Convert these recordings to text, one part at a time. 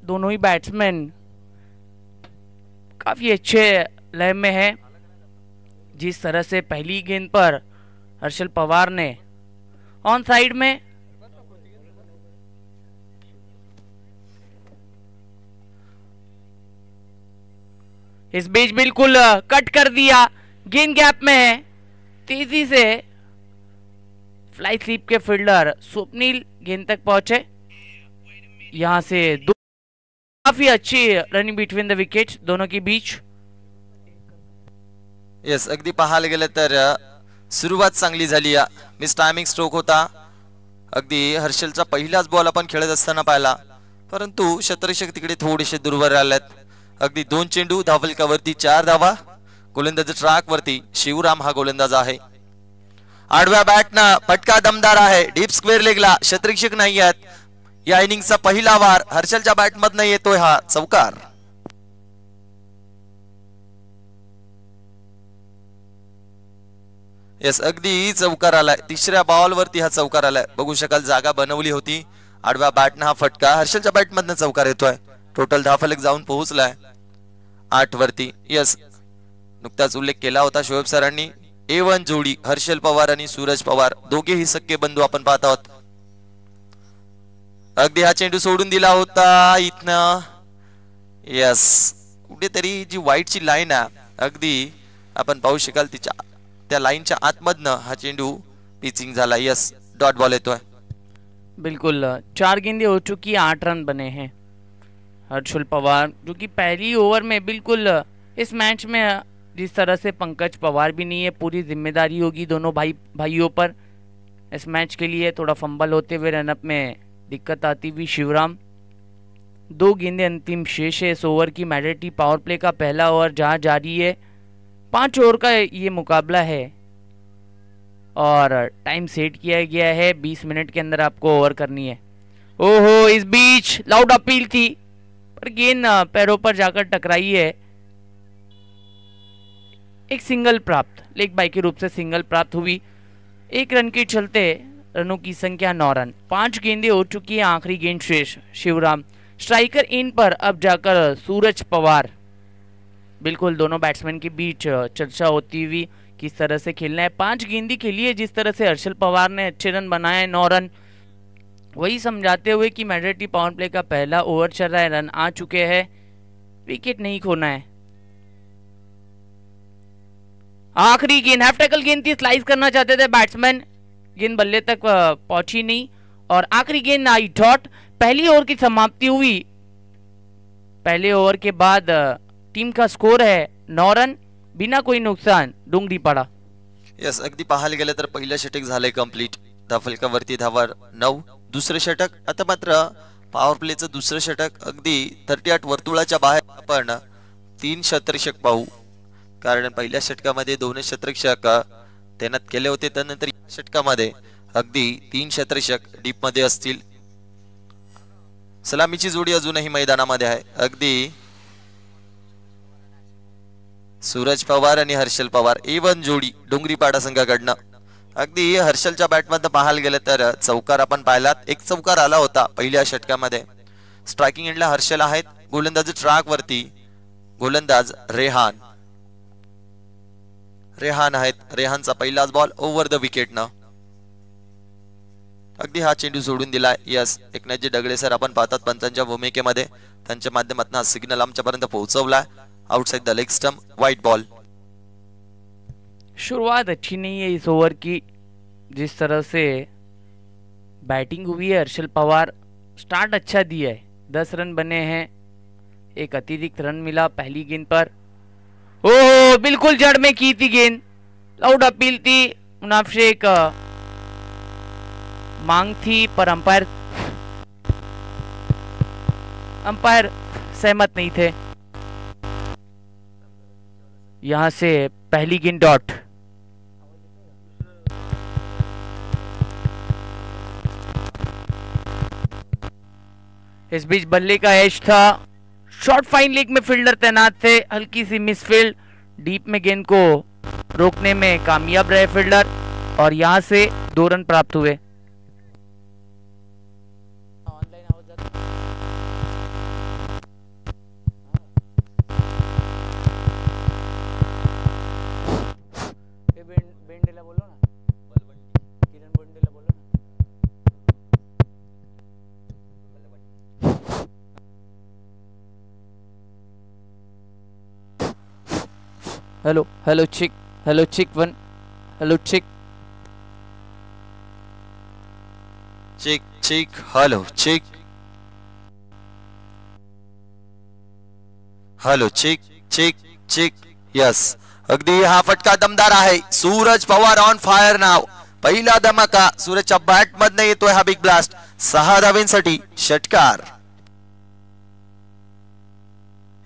दोनों ही बैट्समैन काफी अच्छे लय में है। जिस तरह से पहली गेंद पर हर्षल पवार ने ऑन साइड में इस बीच बिल्कुल कट कर दिया, गेंद गैप में है। तेजी से फ्लाई स्लीप के फील्डर स्वप्निल गेंद तक पहुंचे। यहां से दो काफी अच्छी रनिंग बिटवीन द विकेट दोनों के बीच। यस, अगदी पाहायला गेलं तर सुरुवात चांगली झाली। मिस टायमिंग स्ट्रोक होता। अगदी हर्षलचा पहिलाच बॉल आपण खेळत असताना पाहिला, परंतु क्षेत्ररक्षक तिकडे थोडेसे दुर्बल राहिलेत। अगदी 2 चेंडू धावफलकावरती 4 धावा। गोलंदाज ट्रॅक वरती शिवराम हा गोलंदाज आहे। आडव्या बॅटनं फटका दमदार आहे, डीप स्क्वेअर लेगला क्षेत्ररक्षक नाही आहेत। या इनिंगचा पहिला वार हर्षलच्या बॅटमधनं येतोय हा चौकार। यस, अगदी चौकार आलाय। तिसऱ्या बॉलवरती हा चौकार आलाय। बघू शकाल जागा बनवली होती। आडव्या बॅटनं हा फटका, हर्षलच्या बॅटमधनं चौकार येतोय। टोटल धावफलक जाऊन पोहोचलाय 8 वरती। यस, नुकताच उल्लेख केला होता शोएब सरांनी, A1 जोडी हर्षल पवार आणि सूरज पवार दोघेही सख्खे बंधू आपण पाहत आहोत। अगदी हा चेंडू सोडून दिला होता इथनं। यस, कुठेतरी जी व्हाईटची लाईन आहे अगदी आपण पाहू शकाल तिच्या त्या लाईनच्या आतमधनं हा चेंडू पिचिंग झाला। यस, डॉट बॉल येतोय। बिल्कुल 4 गेंदें हो चुकी, 8 रन बने हैं। हर्षल पवार जो कि पहली ओवर में बिल्कुल इस मैच में जिस तरह से पंकज पवार भी नहीं है, पूरी जिम्मेदारी होगी दोनों भाइयों पर। इस मैच के लिए थोड़ा फंबल होते हुए रनअप में दिक्कत आती हुई शिवराम। 2 गेंदें अंतिम शेष है इस ओवर की। मैंडेटरी पावर प्ले का पहला ओवर जहां जारी है। 5 ओवर का ये मुकाबला है और टाइम सेट किया गया है, 20 मिनट के अंदर आपको ओवर करनी है। ओहो, इस बीच लाउड अपील थी पर गेंद पैरों पर जाकर टकराई है। एक सिंगल प्राप्त, लेग बाई के रूप से सिंगल प्राप्त हुई। 1 रन के चलते रनों की संख्या 9 रन। 5 गेंदें हो चुकी है, आखिरी गेंद शेष। शिवराम स्ट्राइकर इन पर अब जाकर सूरज पवार। बिल्कुल दोनों बैट्समैन के बीच चर्चा होती हुई किस तरह से खेलना है। 5 गेंदी के लिए जिस तरह से हर्षल पवार ने अच्छे रन बनाए 9 रन, वही समझाते हुए कि मैंडेटरी पावर प्ले का पहला ओवर चल रहा है, रन आ चुके हैं, विकेट नहीं खोना है। आखिरी गेंद हाफ टैकल गेंद थी, स्लाइस करना चाहते थे बैट्समैन, गेंद बल्ले तक पहुंची नहीं और आखिरी गेंद आई डॉट। पहली ओवर की समाप्ति हुई। पहले ओवर के बाद टीम का स्कोर है 9 रन, बिना कोई नुकसान डोंगरी पड़ा। यस, अगदी पाहायला गेलं तर पहिलं षटक झालंय कंप्लीट। धावफलकावरती धावा 9। दुसरं षटक आता मात्र पॉवर प्लेचं दुसरं षटक अगदी 38 वर्तुळाच्या बाहेर आपण 3 क्षेत्ररक्षक पाहू, कारण पहिल्या षटकामध्ये 2 क्षेत्ररक्षक तैनात केले होते, त्यानंतर षटकामध्ये अगदी 3 क्षेत्ररक्षक डीप मध्ये असतील। सलामीची जोडी अजूनही मैदानामध्ये आहे। अगदी सूरज पवार आणि हर्षल पवार A1 जोडी डोंगरीपाडा संघाकडनं। अगदी हर्षलच्या बॅटमधनं पाहायला गेलं तर चौकार आपण पाहिलात। एक चौकार आला होता पहिल्या षटकामध्ये। स्ट्रायकिंग एंडला हर्षल आहेत, गोलंदाज ट्रॅक वरती गोलंदाज रेहान आहेत। रेहानचा पहिलाच बॉल ओव्हर द विकेट न अगदी हा चेंडू सोडून दिलाय। यस, एकनाथजी डगळे सर आपण पाहतात पंचांच्या भूमिकेमध्ये, त्यांच्या माध्यमातून हा सिग्नल आमच्यापर्यंत पोहोचवलाय। Outside the leg stump, white ball. शुरुआत अच्छी नहीं है इस ओवर की। जिस तरह से बैटिंग हुई है, हर्षल पवार स्टार्ट अच्छा दिया है, 10 रन बने हैं, एक अतिरिक्त रन मिला पहली गेंद पर। ओह, बिल्कुल जड़ में की थी गेंद, लाउड अपील थी, मुनाफ से एक मांग थी पर अंपायर सहमत नहीं थे। यहां से पहली गेंद डॉट। इस बीच बल्ले का एज था, शॉर्ट फाइन लेग में फील्डर तैनात थे, हल्की सी मिसफील्ड, डीप में गेंद को रोकने में कामयाब रहे फील्डर और यहां से 2 रन प्राप्त हुए। हेलो हेलो चिक, हेलो चिक वन, हेलो चिक। चिक चिक हॅलो चिक, हॅलो चिक चिक चिक. यस, अगदी हा फटका दमदार आहे. सूरज पवार ऑन फायर नाव. पहिला धमाका सूरजच्या बॅट मधनं येतोय हा बिग ब्लास्ट. 6 धावेंसाठी षटकार.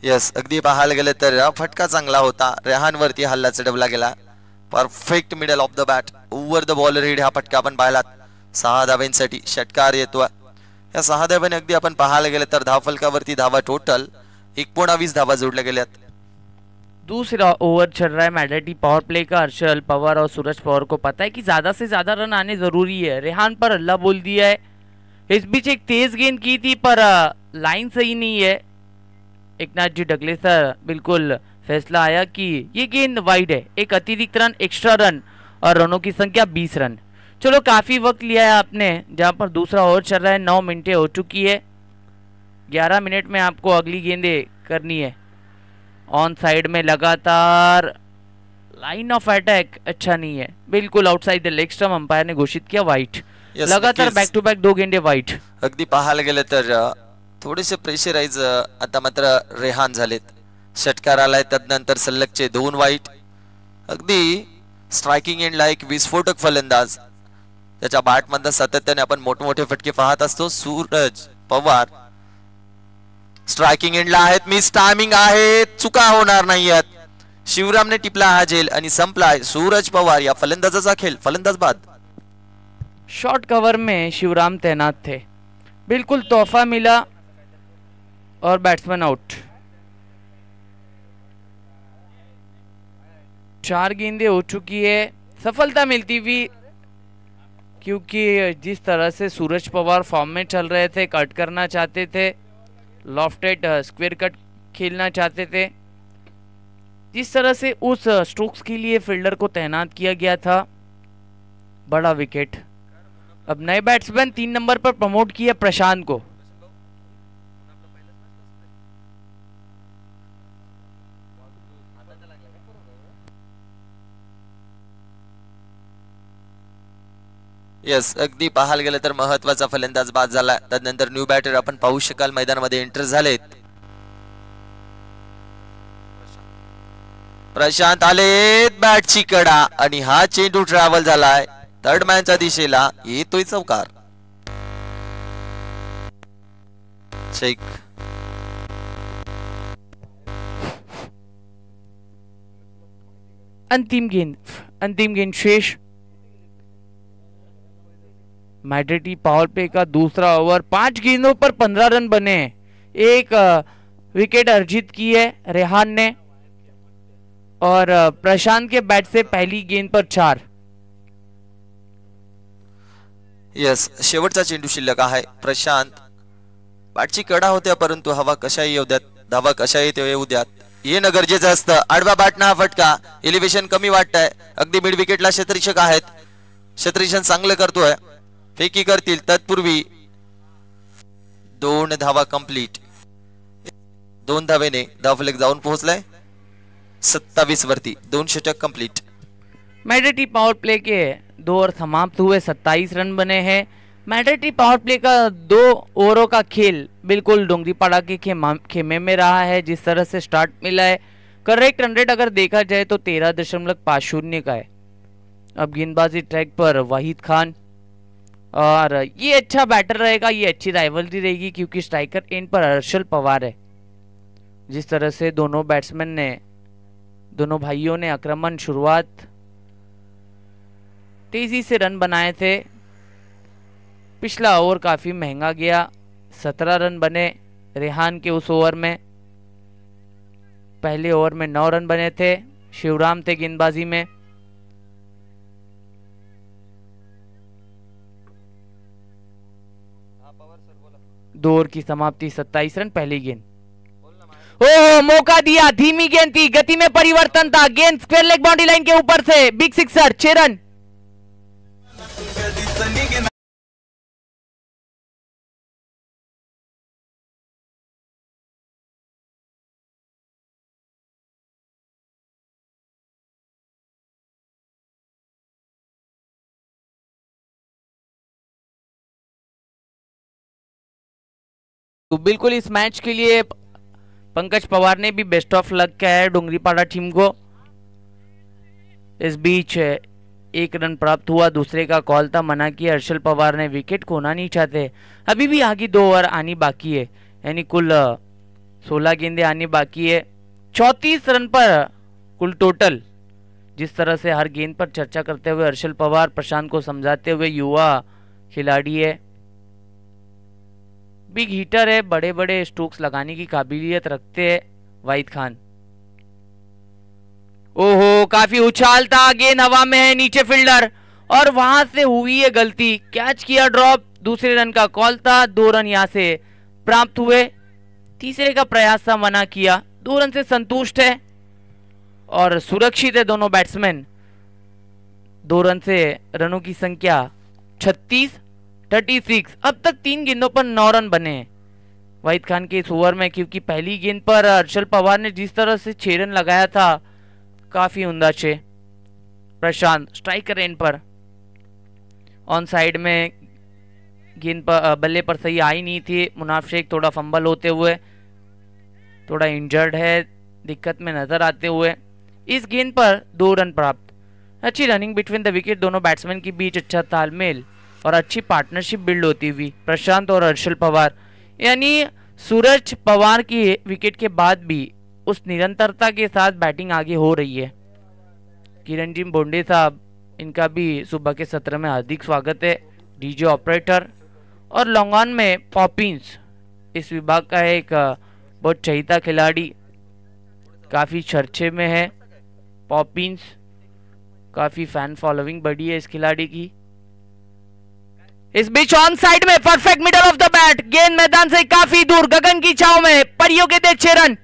यस, अगदी पाहायला गेलं तर फटका चांगला होता. रेहान वरती हल्ला चढवला गेला. Perfect middle of the bat, over the bowler head हा फटका आपण पाहिलात. 6 धावेंसाठी षटकार येतोय. या 6 धाव्याने अगदी आपण पाहायला गेलं तर धावफलकावरती धावा टोटल 19 धावा जोडल्या गेल्यात. दूसरा ओवर चल रहा है मैडेटी पावर प्ले का। हर्षल पवार और सूरज पवार को पता है कि ज्यादा से ज्यादा रन आने जरूरी है। रेहान पर अल्लाह बोल दिया है। इस बीच एक तेज गेंद की थी पर लाइन सही नहीं है। एकनाथ जी डगले सर बिल्कुल फैसला आया कि ये गेंद वाइड है। एक अतिरिक्त रन, एक्स्ट्रा रन और रनों की संख्या 20 रन। चलो काफी वक्त लिया है आपने। जहां पर दूसरा ओवर चल रहा है, 9 मिनटें हो चुकी है। 11 मिनट में आपको अगली गेंदें करनी है। ऑन साइड में लगातार लाइन ऑफ अटैक अच्छा नहीं है, बिल्कुल outside the leg stump. Umpire ने घोषित किया वाइट। लगातार बॅक टू बॅक 2 गेंदे वाईट. अगदी पाहायला गेलं तर थोडेसे प्रेशराइज आता मात्र रेहान झालेत. षटकार आलाय, तदनंतर सलगचे 2 वाईट. अगदी स्ट्रायकिंग एंडला एक विस्फोटक फलंदाज, त्याच्या बॅट मधनं सातत्याने आपण मोठमोठे फटके पाहत असतो. सूरज पवार स्ट्रायकिंग एंडला आहेत. मिस टायमिंग आहे, चुका होणार नाहीयेत. शिवरामने टिपला हा झेल आणि संपलाय सूरज पवार या फलंदाजाचा खेळ. फलंदाज बाद. शॉर्ट कवर में शिवराम तैनात थे, बिल्कुल तोहफा मिला और बैट्समैन आउट. 4 गेंदें हो चुकी है. सफलता मिलती हुई, क्योंकि जिस तरह से सूरज पवार फॉर्म में चल रहे थे, कट करना चाहते थे, लॉफ्टेड स्क्वायर कट खेलना चाहते थे. जिस तरह से उस स्ट्रोक्स के लिए फील्डर को तैनात किया गया था, बड़ा विकेट. अब नए बैट्समैन 3 नंबर पर प्रमोट किया प्रशांत को. यस, अगदी पाहायला गेलं तर महत्वाचा फलंदाज बाद झाला. त्यानंतर न्यू बॅटर आपण पाहू शकाल मैदानामध्ये एंटर झालेत. प्रशांत आलेत, बॅटची कडा आणि हा चेंडू ट्रॅव्हल झालाय थर्ड मॅनच्या दिशेला. येतोय चौकार. चेक. अंतिम गेंद शेष. मैड्रिडी पावर प्ले का दूसरा ओवर. 5 गेंदों पर 15 रन बने. एक विकेट अर्जित की है रेहान ने और प्रशांत के बैट से पहली गेंद पर 4. यस, शेवटचा चेंडू शिल्लक आहे. प्रशांत बॅटची कडा होत्या, परंतु हवा कशाही येऊ द्यात, धावा कशाही येऊ द्यात, येणं गरजेचं असतं. आडव्या बॅटना हा फटका. एलिव्हेशन कमी वाटतंय. अगदी मिड विकेटला क्षेत्ररक्षक आहेत. क्षेत्ररक्षण चांगलं करतोय. फेकी करतील तत्पूर्वी 2 धावा कंप्लीट. 2 धावेने धावफलक जाऊन पोहोचलाय 27 वरती. 2 षटक कंप्लीट. मैड्रिडी पावर प्ले के 2 ओवर समाप्त हुए. 27 रन बने हैं. मैड्रिडी पावर प्ले का 2 ओवरों का खेल बिल्कुल डोंगरीपाड़ा के खेमे में रहा है. जिस तरह से स्टार्ट मिला है, करेक्ट रन रेट अगर देखा जाए तो 13.50 का है. अब गेंदबाजी ट्रैक पर वाहिद खान, और ये अच्छा बैटर रहेगा, ये अच्छी राइवलरी रहेगी क्योंकि स्ट्राइकर एंड पर हर्षल पवार है. जिस तरह से दोनों बैट्समैन ने, दोनों भाइयों ने आक्रमण शुरुआत तेजी से रन बनाए थे. पिछला ओवर काफी महंगा गया. 17 रन बने रेहान के उस ओवर में. पहले ओवर में 9 रन बने थे. शिवराम थे गेंदबाजी में. दो ओवर की समाप्ति 27 रन. पहली गेंद. ओह, मौका दिया. धीमी गेंद थी, गति में परिवर्तन था. गेंद स्क्वायर लेग बाउंड्री लाइन के ऊपर से बिग सिक्सर. 6 रन. तो बिल्कुल इस मैच के लिए पंकज पवार ने भी बेस्ट ऑफ लक किया है डोंगरीपाड़ा टीम को। इस बीच एक रन प्राप्त हुआ, दूसरे का कॉल था, मना किया हर्षल पवार ने, विकेट खोना नहीं चाहते। अभी भी आगे 2 ओवर आनी बाकी है, यानी कुल 16 गेंदें आनी बाकी है। 34 रन पर कुल टोटल। जिस तरह से हर गेंद पर चर्चा करते हुए हर्षल पवार प्रशांत को समझाते हुए, युवा खिलाड़ी है, बिग हीटर है, बड़े बड़े स्ट्रोक्स लगाने की काबिलियत रखते हैं वाहिद खान। ओहो, काफी उछाल था, गेंद हवा में है, नीचे फील्डर, और वहां से हुई है गलती, कैच किया ड्रॉप। दूसरे रन का कॉल था, 2 रन यहां से प्राप्त हुए। तीसरे का प्रयास था, मना किया, 2 रन से संतुष्ट है और सुरक्षित है दोनों बैट्समैन। 2 रन से रनों की संख्या 36। अब तक 3 गेंदों पर 9 रन बने हैं वाहिद खान के इस ओवर में, क्योंकि पहली गेंद पर हर्षल पवार ने जिस तरह से 6 रन लगाया था, काफी उम्दा 6। प्रशांत स्ट्राइकर एंड पर, ऑन साइड में गेंद पर बल्ले पर सही आई नहीं थी। मुनाफ शेख थोड़ा फंबल होते हुए, थोड़ा इंजर्ड है, दिक्कत में नजर आते हुए। इस गेंद पर 2 रन प्राप्त। अच्छी रनिंग बिटवीन द विकेट, दोनों बैट्समैन के बीच अच्छा तालमेल और अच्छी पार्टनरशिप बिल्ड होती हुई प्रशांत और हर्षल पवार, यानी सूरज पवार की विकेट के बाद भी उस निरंतरता के साथ बैटिंग आगे हो रही है। किरणजी बोंडे साहब, इनका भी सुबह के सत्र में हार्दिक स्वागत है। डीजे ऑपरेटर और लॉन्गॉन में पॉपिंस इस विभाग का एक बहुत चहीता खिलाड़ी, काफी चर्चे में है। पॉपिंस काफी फैन फॉलोइंग बढ़ी है इस खिलाड़ी की। इस बीच ऑन साइड में perfect middle of the bat, गेंद मैदान से काफी दूर, गगन की छाव में, परियों के दे 6 रन।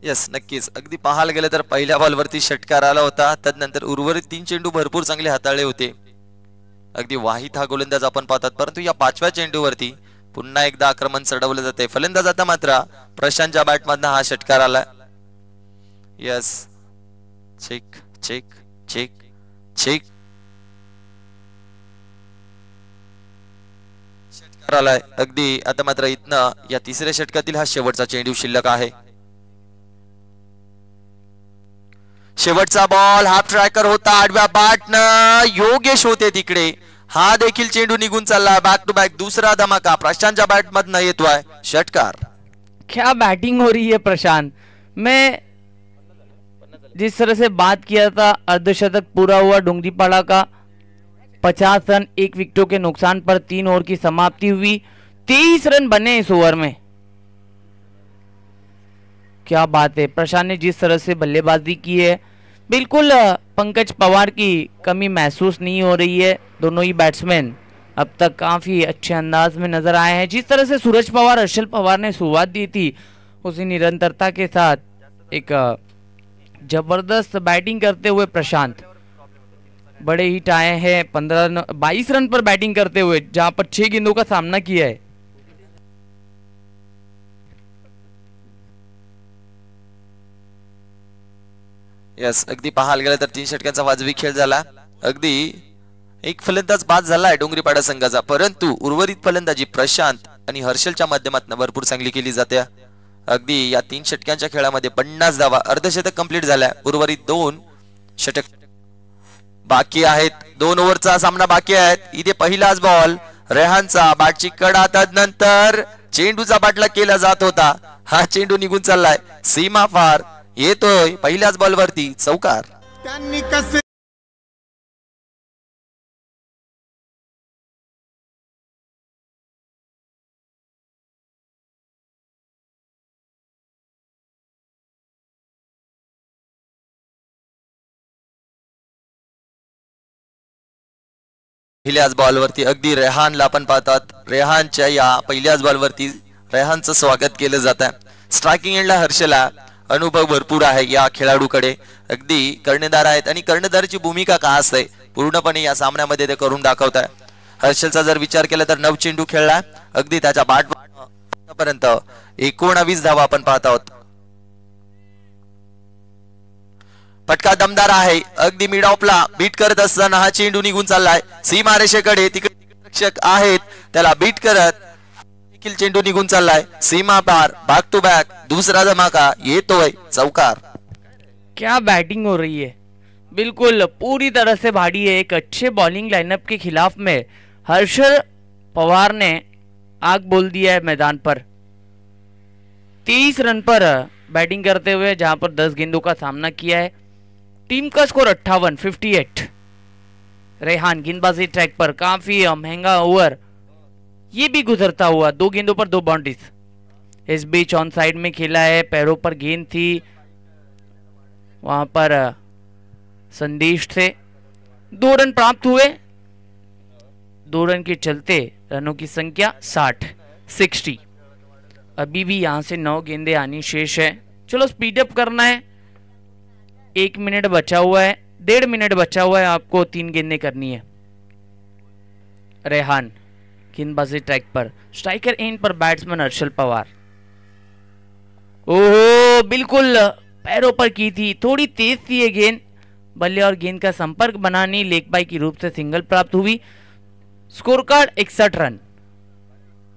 यस, नक्कीच. अगदी पाहायला गेलं तर पहिल्या बॉलवरती षटकार आला होता, तदनंतर उर्वरित 3 चेंडू भरपूर चांगले हाताळले होते. अगदी वाहिद हा गोलंदाज आपण पाहतात, परंतु या 5व्या चेंडूवरती पुन्हा एकदा आक्रमण चढवलं जाते. फलंदाज आता मात्र प्रशांतच्या बॅटमधनं हा षटकार आला. Yes, check check check check, षटकार आलाय. अगदी आता मात्र इथनं या तिसऱ्या षटकातील हा शेवटचा चेंडू शिल्लक आहे. शेवटचा बॉल हाफ ट्रॅकर होता, आडव्या बॅटनं योगेश होते तिकडे, हा देखील चेंडू निघून चालला. बॅक टू बॅक दुसरा धमाका प्रशांतच्या बॅट मधनं येतोय षटकार. क्या बैटिंग हो रही है प्रशांत. मैं जिस तरह से बात किया था, अर्धशतक पूरा हुआ डोंगरीपाड़ा का, 50 रन 1 विकेटों के नुकसान पर 3 ओवर की समाप्ति हुई. 23 रन बने इस ओवर में. क्या बात है, प्रशांत ने जिस तरह से बल्लेबाजी की है, बिल्कुल पंकज पवार की कमी महसूस नहीं हो रही है. दोनों ही बैट्समैन अब तक काफी अच्छे अंदाज में नजर आए हैं. जिस तरह से सूरज पवार, हर्षल पवार ने शुरुआत दी थी, उसी निरंतरता के साथ एक जबरदस्त बैटिंग करते हुए प्रशांत बड़े हिट आए हैं. 22 रन पर बैटिंग करते हुए, जहां पर 6 गेंदों का सामना किया है. यस, अगदी पाहायला गेलं तर 3 षटकांचा वाजवी खेळ झाला. अगदी एक फलंदाज बाद झालाय डोंगरीपाडा संघाचा, परंतु उर्वरित फलंदाजी प्रशांत आणि हर्षलच्या माध्यमातून भरपूर चांगली केली जाते. अगदी या 3 षटकांच्या खेळामध्ये 50 धावा, अर्धशतक कंप्लीट झालाय. उर्वरित 2 षटक बाकी आहेत. 2 ओव्हरचा सामना बाकी आहे. इथे पहिलाच बॉल रेहानचा, बॅटची कडा, तदनंतर चेंडूचा बाटला केला जात होता, हा चेंडू निघून चाललाय सीमा पार. येतोय पहिल्याच बॉलवरती चौकार. त्यांनी कसे पहिल्याच बॉलवरती अगदी रेहानला आपण पाहतात, रेहानच्या या पहिल्याच बॉलवरती रेहानचं स्वागत केलं जात आहे. स्ट्रायकिंग एंडला हर्षला अनुभव भरपूर आहे या खेळाडूकडे. अगदी कर्णधार आहेत आणि कर्णधाराची भूमिका काय असते पूर्णपणे या सामन्यामध्ये ते करून दाखवत आहे. हर्षलचा जर विचार केला तर 9 चेंडू खेळला, अगदी त्याच्या बॅट पर्यंत 19 धावा आपण पाहत आहोत. फटका दमदार आहे, अगदी मिड ऑफला बीट करत असताना हा चेंडू निघून चाललाय सीमारेषेकडे. तिकडे रक्षक आहेत, त्याला बीट करत देखील चेंडू निघून चाललाय सीमा पार, बॅक टू बॅक, दूसरा धमाका येतोय चौकार. क्या बैटिंग हो रही है, बिल्कुल पूरी तरह से भारी है. एक अच्छे बॉलिंग लाइनअप के खिलाफ में हर्षल पवार ने आग बोल दिया है मैदान पर. 23 रन पर बैटिंग करते हुए जहां पर 10 गेंदों का सामना किया है. टीम का स्कोर 58. रेहान गेंदबाजी ट्रैक पर, काफी महंगा ओवर ये भी गुजरता हुआ. 2 गेंदों पर 2 बाउंड्रीज. इस बीच ऑन साइड में खेला है, पैरों पर गेंद थी, वहां पर संदेश थे. 2 रन प्राप्त हुए. 2 रन के चलते रनों की संख्या 60. अभी भी यहां से 9 गेंदें आनी शेष है. चलो स्पीड अप करना है. 1 मिनट बचा हुआ है, 1.5 मिनट बचा हुआ है. आपको 3 गेंदें करनी है. रेहान गेंदबाजी ट्रैक पर, स्ट्राइकर एंड पर बैट्समैन हर्षल पवार. ओहो, बिल्कुल पैरों पर की थी, थोड़ी तेज थी ये गेंद. बल्ले और गेंद का संपर्क बना नहीं, लेग बाई की रूप से सिंगल प्राप्त हुई. Score card 61 run.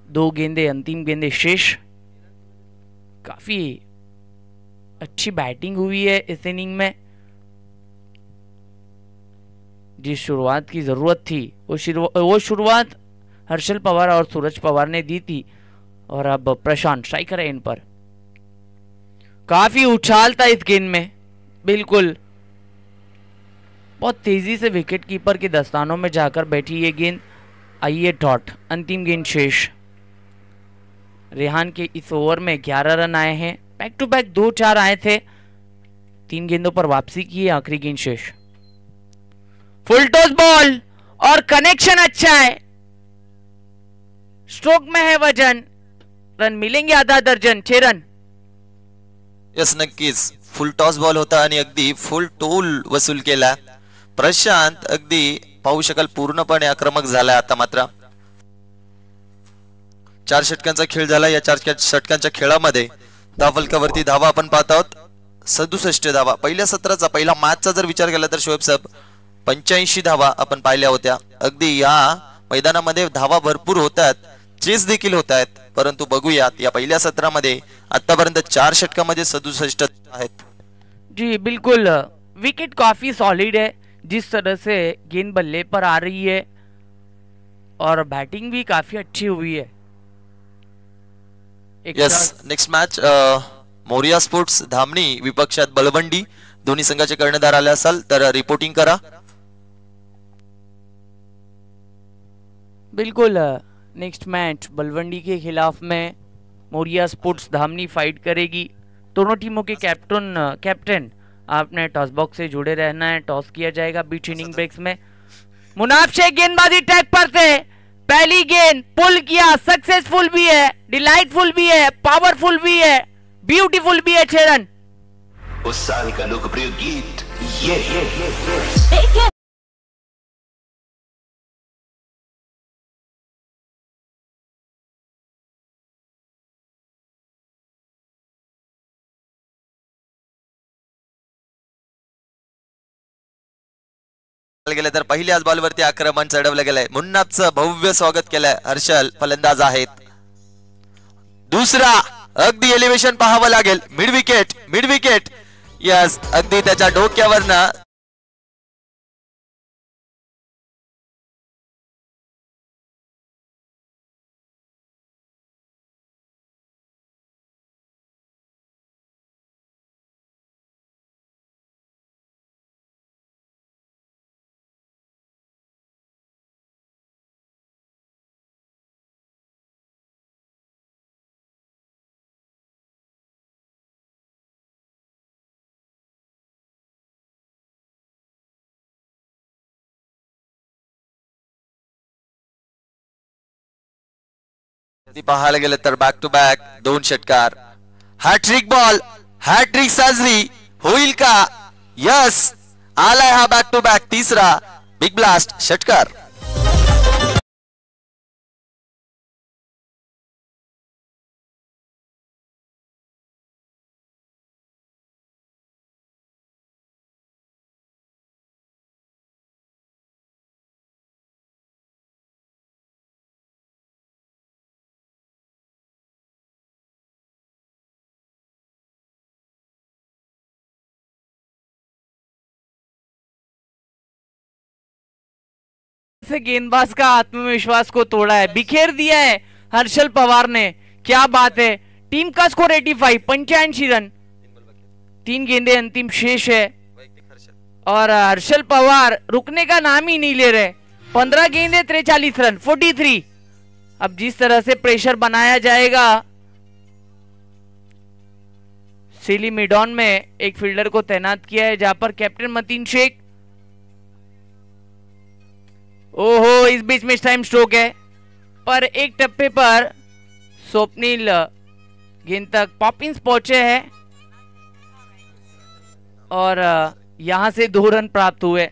2 गेंदे, अंतिम गेंदे शेष. काफी अच्छी बैटिंग हुई है इस इनिंग में. जिस शुरुआत की जरूरत थी वो शुरुआत हर्षल पवार और सूरज पवार ने दी थी. और अब प्रशांत स्ट्राइकर एंड पर. काफी उछाल था इस गेंद में, बिल्कुल बहुत तेजी से विकेट कीपर के दस्तानों में जाकर बैठी ये गेंद. आइए डॉट, अंतिम गेंद शेष. रेहान के इस ओवर में 11 रन आए हैं. बैक टू बैक 2-4 आए थे. 3 गेंदों पर वापसी की है. आखिरी गेंद शेष. फुल टॉस बॉल और कनेक्शन अच्छा है. स्ट्रोक में है वजन. रन मिलेंगे आधा दर्जन, 6 रन. यस, नक्कीच फुल टॉस बॉल होता आणि अगदी फुल टोल वसूल केला. प्रशांत अगदी पाहू शकाल पूर्णपणे आक्रमक झालाय. आता मात्र 4 षटकांचा खेळ झाला. या 4 षटकांच्या खेळामध्ये धावफलकावरती धावा आपण पाहत आहोत 67 धावा. पहिल्या सत्राचा, पहिला मॅचचा जर विचार केला तर शोएब साहेब 85 धावा आपण पाहिल्या होत्या. अगदी या मैदानामध्ये धावा भरपूर होतात, चेस देखील होत आहेत. परंतु बघूयात या पहिल्या सत्रामध्ये आतापर्यंत 4 षटकामध्ये 67 आहेत. जी बिल्कुल, विकेट काफी सॉलिड है. जिस तरह से गेंद बल्ले पर आ रही है और बैटिंग भी काफी अच्छी हुई है. Yes, next match Moriya sports Dhamani विपक्षात बलवंडी. दोन्ही संघाचे कर्णधार आले असाल तर रिपोर्टिंग करा. बिल्कुल, नेक्स्ट मैच बलवंडी के खिलाफ में मोरिया स्पोर्ट्स धामनी फाइट करेगी. दोनों टीमों के कैप्टन आपने टॉस बॉक्स से जुड़े रहना है. टॉस किया जाएगा बीच इनिंग ब्रेक्स में. मुनाफ शेख गेंदबाजी ट्रैक पर से पहली गेंद पुल किया. सक्सेसफुल भी है, डिलाइटफुल भी है, पावरफुल भी है, ब्यूटीफुल भी है. 6 रन. उस साल का लोकप्रिय गीत ये गेले तर पहिल्याच बॉलवरती आक्रमण चढवलं गेलंय. मुन्नाफचं भव्य स्वागत केलंय. हर्षल फलंदाज आहेत. दुसरा अगदी एलिव्हेशन पाहावं लागेल. Mid wicket. यस, अगदी त्याच्या डोक्यावरनं पाहायला गेलं तर बॅक टू बॅक 2 षटकार. हॅट्रिक बॉल, हॅट्रिक साजरी होईल का? यस, आलाय हा बॅक टू बॅक 3रा बिग ब्लास्ट षटकार. से गेंदबाज का आत्मविश्वास को तोड़ा है, बिखेर दिया है हर्षल पवार ने। क्या बात है। टीम का स्कोर 85, 85 रन, 3 गेंदे अंतिम शेष है और हर्षल पवार रुकने का नाम ही नहीं ले रहे। 15 गेंदे 43 रन, 43। अब जिस तरह से प्रेशर बनाया जाएगा, सिली मिडॉन में एक फील्डर को तैनात किया है जहां पर कैप्टन मतीन शेख। ओहो, इस बीच में टाइम स्ट्रोक है, पर एक टप्पे पर स्वप्निल गेंद तक पॉपिंस पहुंचे हैं और यहां से 2 रन प्राप्त हुए।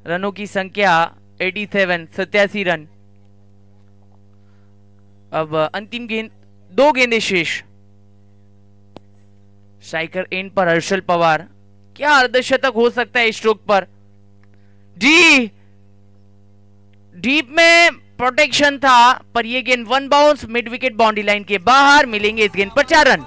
रनों की संख्या 87, 87 रन। अब अंतिम गेंद, 2 गेंदे शेष। स्ट्राइकर एंड पर हर्षल पवार, क्या अर्धशतक हो सकता है इस स्ट्रोक पर। जी, डीप में प्रोटेक्शन था, पर यह गेंद 1 bounce mid wicket boundary line के बाहर। मिलेंगे इस गेंद पर 4 रन।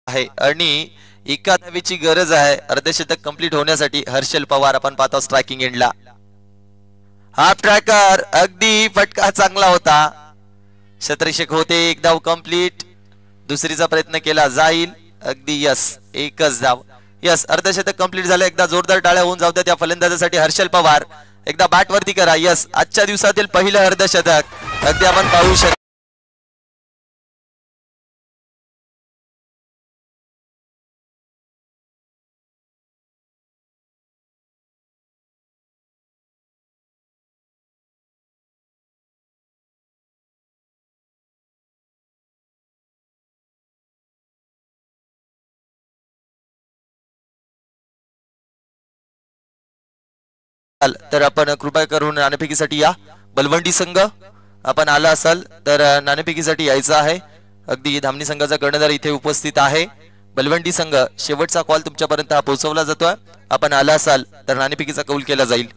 आहे आणि एका धावेची गरज आहे अर्धशतक कंप्लीट होण्यासाठी। हर्षल पवार आपण पाहतो स्ट्रायकिंग एंडला। हाफ ट्रॅकर अगदी फटका चांगला होता, शतरक्षक होते। 1 धाव कंप्लीट, दुसरीचा प्रयत्न केला जाईल, अगदी यस, 1च धाव। यस, अर्धशतक कंप्लीट झालं। एकदा जोरदार टाळ्या होऊन जाऊ द्या त्या फलंदाजासाठी हर्षल पवार। एकदा बॅट वरती करा। यस, आजच्या दिवसातील पहिलं अर्धशतक अगदी आपण पाहू शकतो। तर आपण कृपया करून नाणेफेकीसाठी या। बलवंडी संघ आपण आला असाल तर नाणेफेकीसाठी यायचं आहे। अगदी धामणी संघाचा कर्णधार इथे उपस्थित आहे। बलवंडी संघ शेवटचा कॉल तुमच्यापर्यंत पोहोचवला जातोय। आपण आला असाल तर नाणेफेकीचा कौल केला जाईल।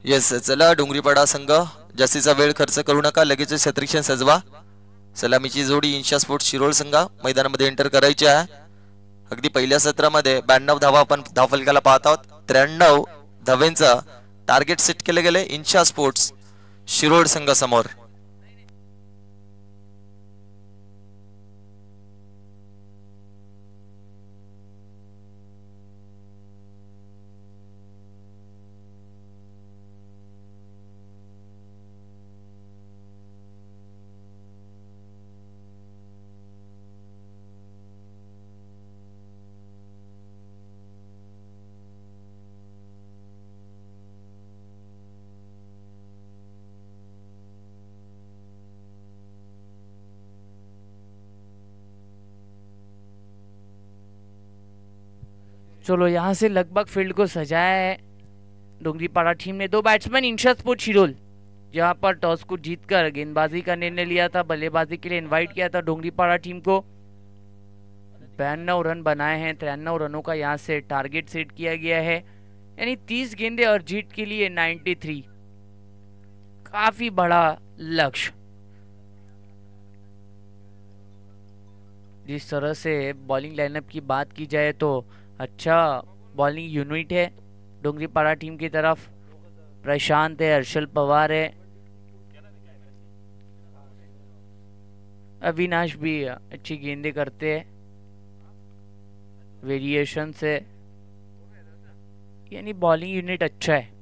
येस, चला डोंगरीपाडा संघ जास्तीचा वेळ खर्च करू नका, लगेच क्षेत्ररक्षण सजवा। सलामीची जोडी इंशा स्पोर्ट्स शिरोळ संघ मैदानामध्ये एंटर करायची आहे। अगदी पहिल्या सत्रामध्ये 92 धावा आपण धावफलकाला पाहत आहोत। 93 धावांचं टार्गेट सेट केले गेले इंशा स्पोर्ट्स शिरोळ संघ समोर। चलो, यहाँ से लगभग फील्ड को सजाया है डोंगरीपाड़ा टीम ने। 2 बैट्समैन इंशा स्पोर्ट्स शिरोल, जहाँ पर टॉस को जीतकर गेंदबाजी का निर्णय लिया था, बल्लेबाजी के लिए इनवाइट किया था डोंगरीपाड़ा टीम को। 92 रन बनाए हैं, 93 रनों का यहाँ से टारगेट सेट किया गया है, यानी 30 गेंदे और जीत के लिए 93। काफी बड़ा लक्ष्य। जिस तरह से बॉलिंग लाइनअप की बात की जाए तो अच्छा बॉलिंग यूनिट है डोंगरीपाड़ा टीम की तरफ। प्रशांत है, हर्षल पवार है, अविनाश भी अच्छी गेंदें करते हैं, वेरिएशन से, यानी बॉलिंग यूनिट अच्छा है।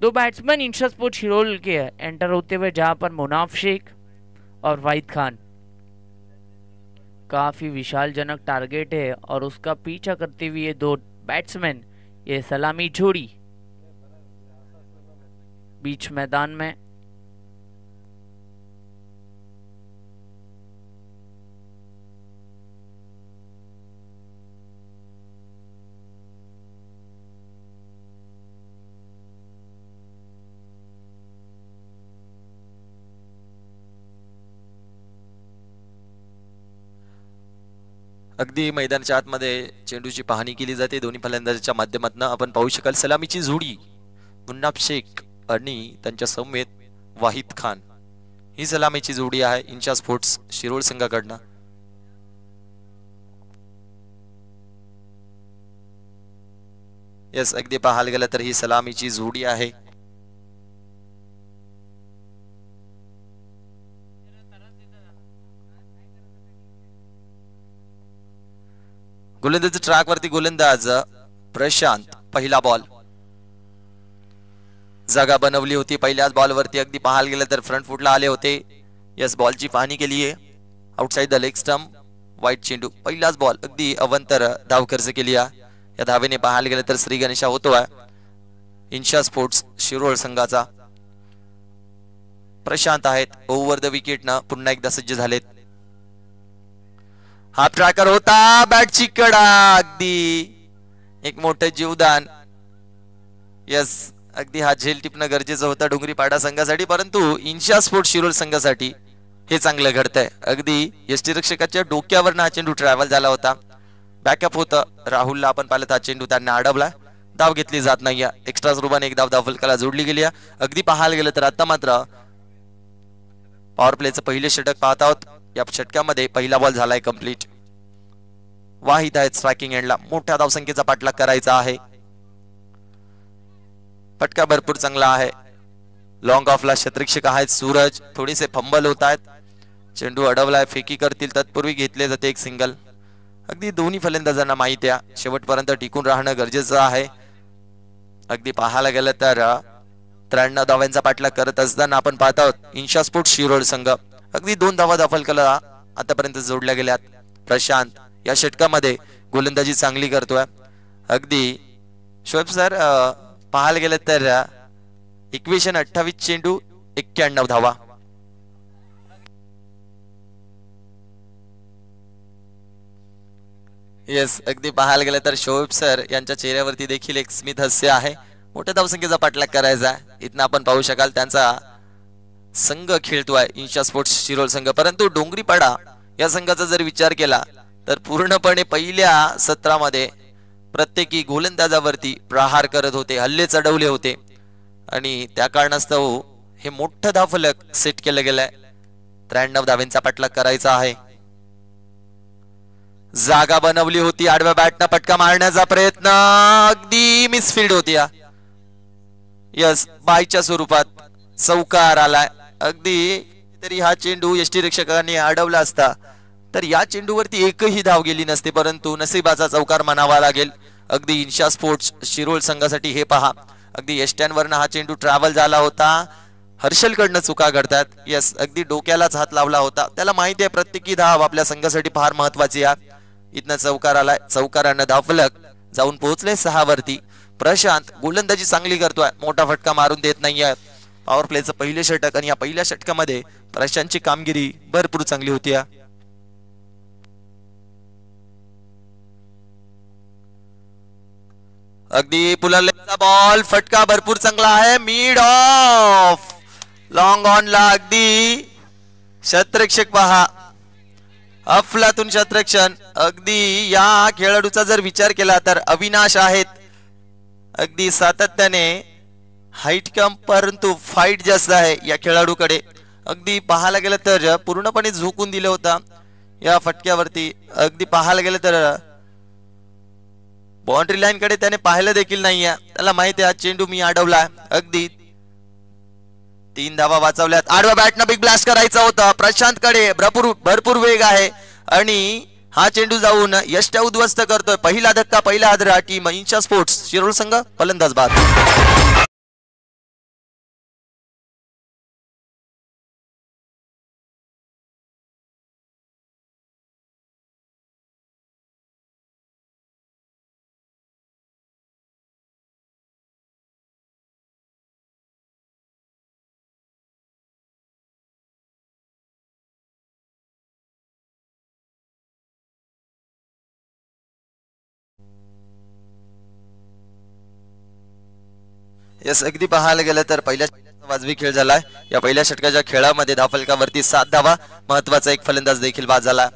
दो बैट्समैन इंशा स्पोर्ट्स शिरोल के एंटर होते हुए, जहां पर मुनाफ शेख और वाहिद खान। काफी विशालजनक टारगेट है और उसका पीछा करते हुए ये दो बैट्समैन, ये सलामी जोड़ी बीच मैदान में। अगदी मैदानाच्या आतमध्ये चेंडूची पाहणी केली जाते दोन्ही फलंदाजांच्या माध्यमातून। आपण पाहू शकाल सलामीची जोडी मुन्नाफ शेख आणि त्यांच्या समेत वाहिद खान, ही सलामीची जोडी आहे इंशा स्पोर्ट्स शिरोळ संघाकडनं। यस, अगदी पाहायला गेलं तर ही सलामीची जोडी आहे। गोलंदाज ट्रॅक वरती गोलंदाज प्रशांत, पहिला बॉल जागा बनवली होती पहिल्याच बॉल वरती। अगदी पाहायला गेलं तर फ्रंट फुटला आले होते। यस, बॉलची पाहणी केली आहे outside the leg stump, white चेंडू, पहिलाच बॉल अगदी अवंतर धाव खर्च केली आहे। या धावेने पाहायला गेलं तर श्री गणेशा होतोय इंशा स्पोर्ट्स शिरोळ संघाचा। प्रशांत आहेत ओव्हर द विकेट ना पुन्हा एकदा सज्ज झालेत। हा ट्रॅकर होता, बॅटची कडा, अगदी एक मोठे जीवदान। यस, अगदी हा झेल टिपणं गरजेचं होतं डोंगरीपाडा संघासाठी, परंतु इंशा स्पोर्ट्स शिरोळ संघासाठी हे चांगलं घडतंय। अगदी यष्टीरक्षकाच्या डोक्यावर हा चेंडू ट्रॅव्हल झाला होता, बॅकअप होतं राहुलला। आपण पाहिलं हा चेंडू त्यांना अडवला, धाव घेतली जात नाही। एक्स्ट्रा रूपाने एक धाव फलकाला जोडली गेली। अगदी पाहायला गेलं तर आता मात्र पॉवर प्लेचं पहिले षटक पाहत आहोत। या षटकामध्ये पहिला बॉल झालाय कंप्लीट। वाहिद आहेत स्ट्रायकिंग एंडला, मोठ्या धावसंख्येचा पाठलाग करायचा आहे। फटका भरपूर चांगला आहे। लॉंग ऑफला क्षेत्ररक्षक आहेत सूरज, थोडेसे फंबल होत आहेत, चेंडू अडवलाय, फेकी करतील तत्पूर्वी घेतले जाते एक सिंगल। अगदी दोन्ही फलंदाजांना माहिती आहे शेवटपर्यंत टिकून राहणं गरजेचं आहे। अगदी पाहायला गेलं तर 93 धावांचा पाठलाग करत असताना आपण पाहत आहोत इंशा स्पोर्ट्स शिरोळ संघ। अगदी 2 धावा फलकाला आतापर्यंत जोडल्या गेल्यात। प्रशांत या षटकामध्ये गोलंदाजी चांगली करतोय। अगदी शोएब सर पाहायला गेलं तर इक्वेशन 28 चेंडू 91 धावा। येस, अगदी पाहायला गेलं तर शोएब सर यांच्या चेहऱ्यावरती देखील एक स्मित हास्य आहे। मोठ्या धावसंख्येचा पाठलाग करायचा इथनं आपण पाहू शकाल त्यांचा संघ खेळतोय इंशा स्पोर्ट्स शिरोळ संघ। परंतु डोंगरीपाडा या संघाचा जर विचार केला तर पूर्णपणे पहिल्या सत्रामध्ये प्रत्येकी गोलंदाजावरती प्रहार करत होते, हल्ले चढवले होते आणि त्या कारणास्तव हे मोठं धावफलक सेट केलं गेलंय। 93 धावांचा पाठलाग करायचा आहे। जागा बनवली होती, आडव्या बॅटनं फटका मारण्याचा प्रयत्न, अगदी मिसफील्ड होती। यस, बायच्या स्वरूपात चौकार आलाय। अगदी तरी हा चेंडू यष्टीरक्षकांनी अडवला असता तर या चेंडूवरती एकही धाव गेली नसते, परंतु नशिबाचा चौकार म्हणावा लागेल अगदी इंशा स्पोर्ट्स शिरोळ संघासाठी। हे पहा, अगदी यष्ट्यांवरनं हा चेंडू ट्रॅव्हल झाला होता, हर्षल कडनं चुका घडतात। यस, अगदी डोक्यालाच हात लावला होता, त्याला माहिती आहे प्रत्येकी धाव आपल्या संघासाठी फार महत्वाची आहे। इथनं चौकार आलाय, चौकारानं धावफलक जाऊन पोहोचले 6 वरती। प्रशांत गोलंदाजी चांगली करतोय, मोठा फटका मारून देत नाहीये। पॉवर प्लेचं पहिले षटक आणि या पहिल्या षटकामध्ये प्रशांतची कामगिरी भरपूर चांगली होती। अगदी पुलालेचा बॉल, फटका भरपूर चांगला आहे, मिड ऑफ, लॉंग ऑन ला अगदी क्षेत्ररक्षक पहा, अफलातून क्षेत्ररक्षण। अगदी या खेळाडूचा जर विचार केला तर अविनाश आहेत, अगदी सातत्याने हाईट कम परंतु फाईट जास्त आहे या खेळाडूकडे. अगदी पाहायला गेलं तर पूर्णपणे झोकून दिलं होता या फटक्यावरती. अगदी पाहायला गेलं तर बाउंड्री लाईन कडे त्याने पाहिलं देखील नाहीये. त्याला माहिती आहे चेंडू मी अडवला. अगदी 3 धावा वाचवल्यात. आडव्या बॅटनं बिग ब्लास्ट करायचा होता. प्रशांत कडे भरपूर वेग आहे आणि हा चेंडू जाऊन यष्ट्या उद्ध्वस्त करतोय. पहिला धक्का पहिला आदरा. टीम इंशा स्पोर्ट्स शिरोळ संघ फलंदाज बाद. यस अगदी पाहायला गेलं तर पहिल्या वाजवी खेळ झालाय. या पहिल्या षटकाच्या खेळामध्ये धावफलकावरती 7 धावा. महत्वाचा एक फलंदाज देखील बाद झाला.